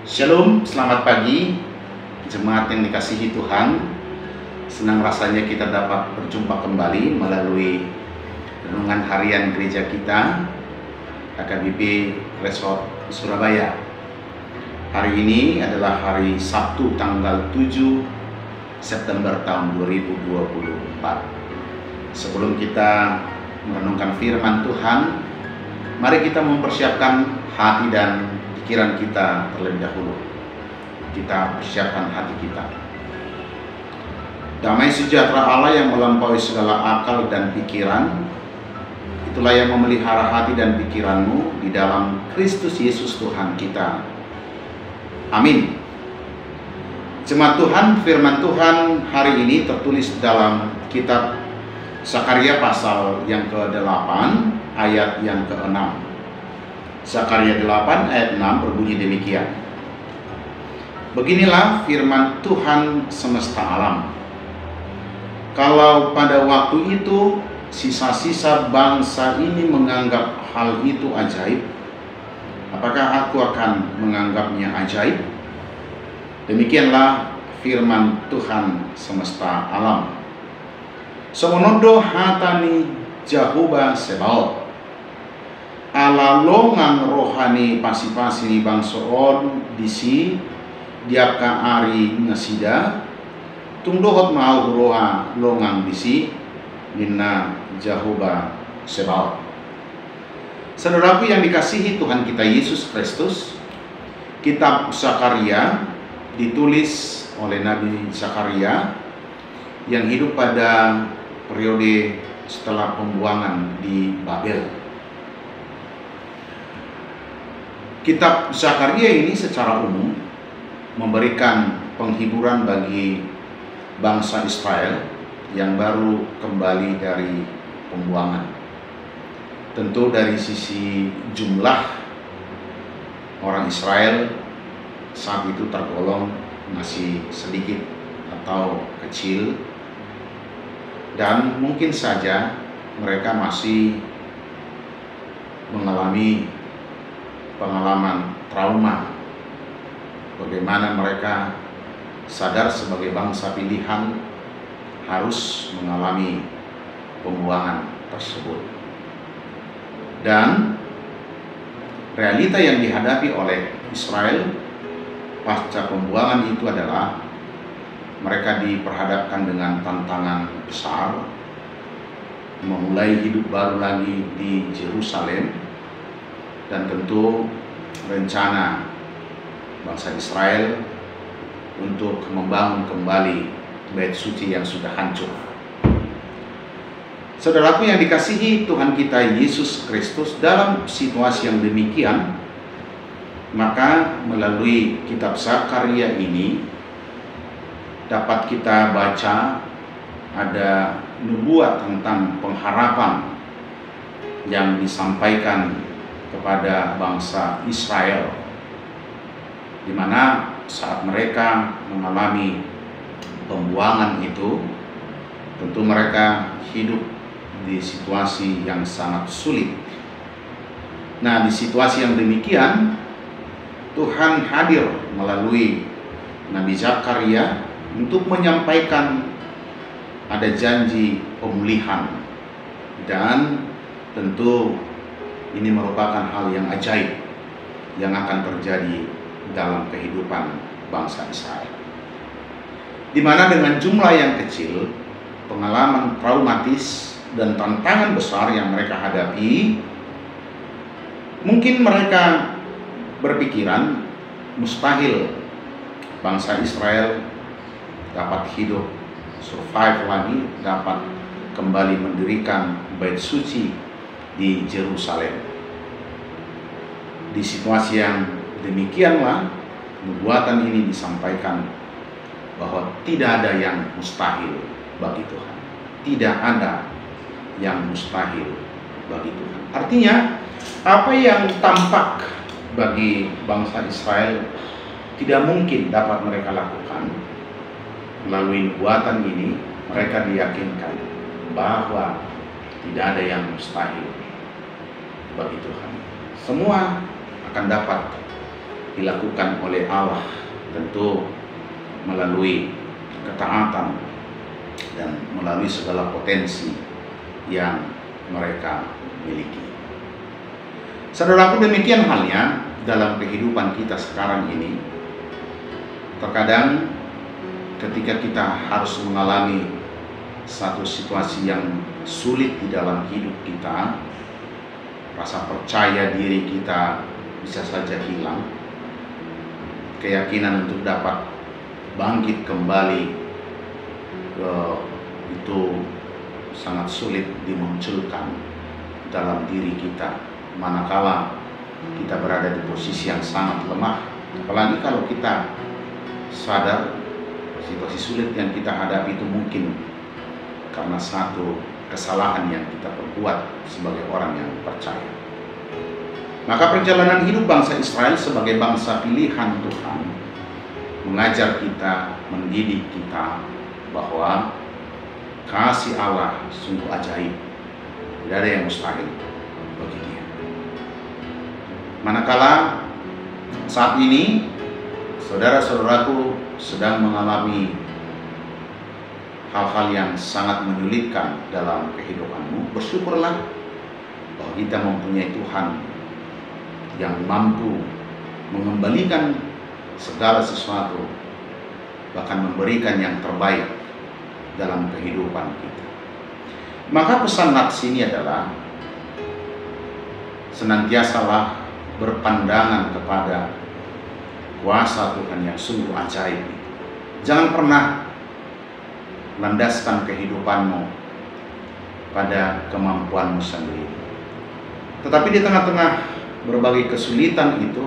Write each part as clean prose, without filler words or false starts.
Shalom, selamat pagi jemaat yang dikasihi Tuhan. Senang rasanya kita dapat berjumpa kembali melalui renungan harian gereja kita HKBP Resort Surabaya. Hari ini adalah hari Sabtu tanggal 7 September tahun 2024. Sebelum kita merenungkan firman Tuhan, mari kita mempersiapkan hati dan pikiran kita terlebih dahulu. Kita persiapkan hati kita. Damai sejahtera Allah yang melampaui segala akal dan pikiran, itulah yang memelihara hati dan pikiranmu di dalam Kristus Yesus Tuhan kita. Amin. Jemaat Tuhan, firman Tuhan hari ini tertulis dalam kitab Zakaria pasal yang ke-8 ayat yang ke-6. Zakaria 8 ayat 6 berbunyi demikian. Beginilah firman Tuhan semesta alam. Kalau pada waktu itu sisa-sisa bangsa ini menganggap hal itu ajaib, apakah aku akan menganggapnya ajaib? Demikianlah firman Tuhan semesta alam. Semonodo hatani Jahuba Sebaot, ala longang rohani pasi-pasi bangsoon disi diapka ari ngasida tungdohot mau roha longang disi minna Jahuba Sebaot. Saudaraku yang dikasihi Tuhan kita Yesus Kristus, kitab Zakaria ditulis oleh Nabi Zakaria yang hidup pada periode setelah pembuangan di Babel. Kitab Zakaria ini secara umum memberikan penghiburan bagi bangsa Israel yang baru kembali dari pembuangan. Tentu dari sisi jumlah orang Israel saat itu tergolong masih sedikit atau kecil, dan mungkin saja mereka masih mengalami pengalaman trauma, bagaimana mereka sadar sebagai bangsa pilihan harus mengalami pembuangan tersebut. Dan realita yang dihadapi oleh Israel pasca pembuangan itu adalah mereka diperhadapkan dengan tantangan besar, memulai hidup baru lagi di Yerusalem, dan tentu rencana bangsa Israel untuk membangun kembali bait suci yang sudah hancur. Saudaraku yang dikasihi Tuhan kita Yesus Kristus, dalam situasi yang demikian, maka melalui kitab Zakaria ini dapat kita baca ada nubuat tentang pengharapan yang disampaikan kepada bangsa Israel, di mana saat mereka mengalami pembuangan itu, tentu mereka hidup di situasi yang sangat sulit. Nah, di situasi yang demikian, Tuhan hadir melalui Nabi Zakaria untuk menyampaikan ada janji pemulihan, dan tentu ini merupakan hal yang ajaib yang akan terjadi dalam kehidupan bangsa Israel, di mana dengan jumlah yang kecil, pengalaman traumatis dan tantangan besar yang mereka hadapi, mungkin mereka berpikiran mustahil bangsa Israel dapat hidup, survive lagi, dapat kembali mendirikan bait suci di Yerusalem. Di situasi yang demikianlah nubuatan ini disampaikan bahwa tidak ada yang mustahil bagi Tuhan. Tidak ada yang mustahil bagi Tuhan. Artinya, apa yang tampak bagi bangsa Israel tidak mungkin dapat mereka lakukan, melalui nubuatan ini mereka diyakinkan bahwa tidak ada yang mustahil bagi Tuhan. Semua akan dapat dilakukan oleh Allah, tentu melalui ketaatan dan melalui segala potensi yang mereka miliki. Saudaraku, demikian halnya dalam kehidupan kita sekarang ini. Terkadang ketika kita harus mengalami satu situasi yang sulit di dalam hidup kita, rasa percaya diri kita bisa saja hilang, keyakinan untuk dapat bangkit kembali itu sangat sulit dimunculkan dalam diri kita, manakala kita berada di posisi yang sangat lemah. Apalagi kalau kita sadar situasi sulit yang kita hadapi itu mungkin karena satu kesalahan yang kita perbuat sebagai orang yang percaya. Maka perjalanan hidup bangsa Israel sebagai bangsa pilihan Tuhan mengajar kita, mendidik kita bahwa kasih Allah sungguh ajaib, tidak ada yang mustahil bagi Dia. Manakala saat ini saudara-saudaraku sedang mengalami hal-hal yang sangat menyulitkan dalam kehidupanmu, bersyukurlah bahwa kita mempunyai Tuhan yang mampu mengembalikan segala sesuatu, bahkan memberikan yang terbaik dalam kehidupan kita. Maka pesan nats ini adalah senantiasalah berpandangan kepada kuasa Tuhan yang sungguh ajaib. Jangan pernah landaskan kehidupanmu pada kemampuanmu sendiri. Tetapi di tengah-tengah berbagai kesulitan itu,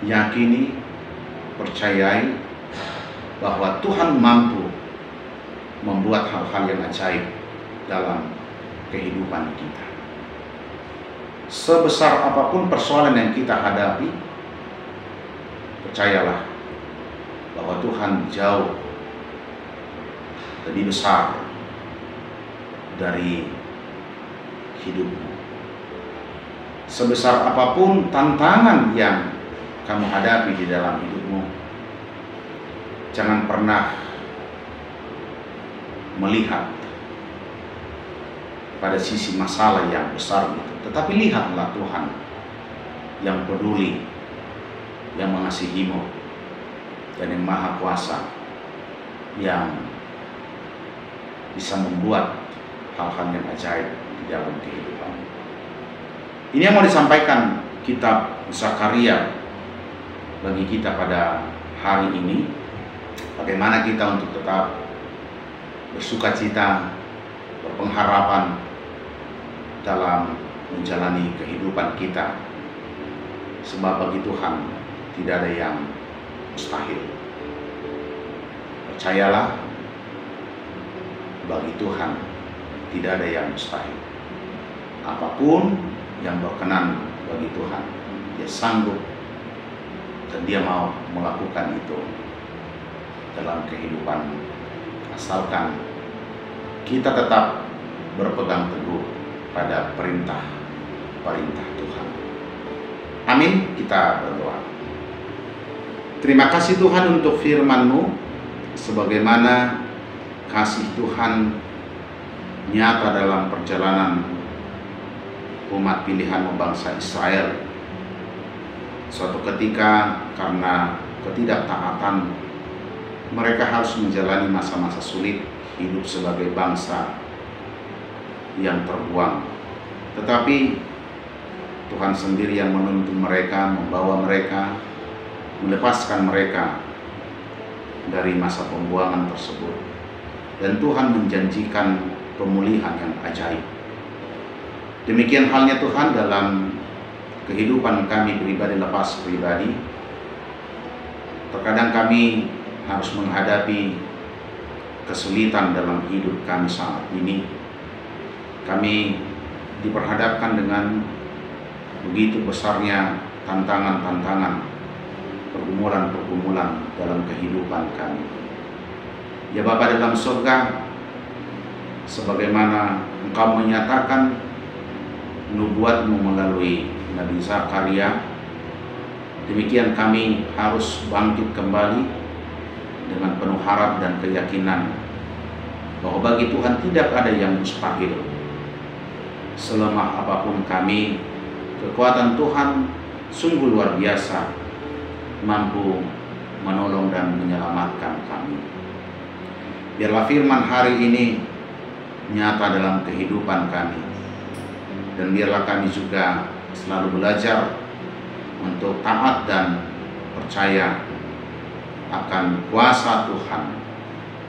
yakini, percayai bahwa Tuhan mampu membuat hal-hal yang ajaib dalam kehidupan kita. Sebesar apapun persoalan yang kita hadapi, percayalah bahwa Tuhan jauh lebih besar dari hidupmu. Sebesar apapun tantangan yang kamu hadapi di dalam hidupmu, jangan pernah melihat pada sisi masalah yang besar itu, tetapi lihatlah Tuhan yang peduli, yang mengasihimu, dan yang maha kuasa, yang bisa membuat hal-hal yang ajaib di dalam kehidupan. Ini yang mau disampaikan kitab Zakaria bagi kita pada hari ini. Bagaimana kita untuk tetap bersukacita, berpengharapan dalam menjalani kehidupan kita, sebab bagi Tuhan tidak ada yang mustahil. Percayalah, bagi Tuhan tidak ada yang mustahil. Apapun yang berkenan bagi Tuhan, Dia sanggup dan Dia mau melakukan itu dalam kehidupan, asalkan kita tetap berpegang teguh pada perintah Tuhan. Amin. Kita berdoa. Terima kasih Tuhan untuk firman-Mu, sebagaimana kasih Tuhan nyata dalam perjalanan umat pilihan bangsa Israel. Suatu ketika karena ketidaktaatan, mereka harus menjalani masa-masa sulit, hidup sebagai bangsa yang terbuang. Tetapi Tuhan sendiri yang menuntun mereka, membawa mereka, melepaskan mereka dari masa pembuangan tersebut. Dan Tuhan menjanjikan pemulihan yang ajaib. Demikian halnya Tuhan dalam kehidupan kami pribadi lepas pribadi. Terkadang kami harus menghadapi kesulitan dalam hidup kami saat ini. Kami diperhadapkan dengan begitu besarnya tantangan-tantangan, pergumulan-pergumulan dalam kehidupan kami. Ya Bapa dalam surga, sebagaimana Engkau menyatakan nubuat-Mu melalui Nabi Zakaria, Demikian kami harus bangkit kembali dengan penuh harap dan keyakinan bahwa bagi Tuhan tidak ada yang mustahil. Selemah apapun kami, kekuatan Tuhan sungguh luar biasa, mampu menolong dan menyelamatkan kami. Biarlah firman hari ini nyata dalam kehidupan kami, dan biarlah kami juga selalu belajar untuk taat dan percaya akan kuasa Tuhan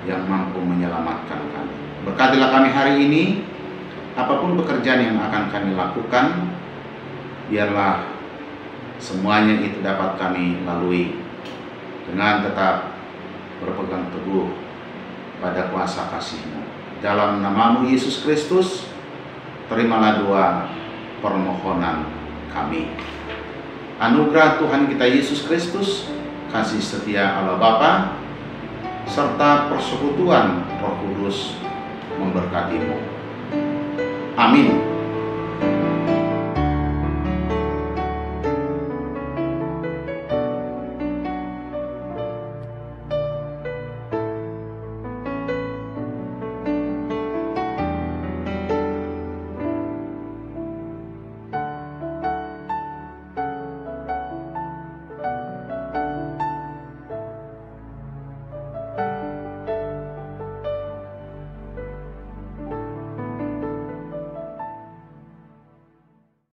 yang mampu menyelamatkan kami. Berkatilah kami hari ini, apapun pekerjaan yang akan kami lakukan, biarlah semuanya itu dapat kami lalui dengan tetap berpegang teguh pada kuasa kasih-Mu. Dalam nama-Mu Yesus Kristus, terimalah doa permohonan kami. Anugerah Tuhan kita Yesus Kristus, kasih setia Allah Bapa, serta persekutuan Roh Kudus memberkati-Mu. Amin.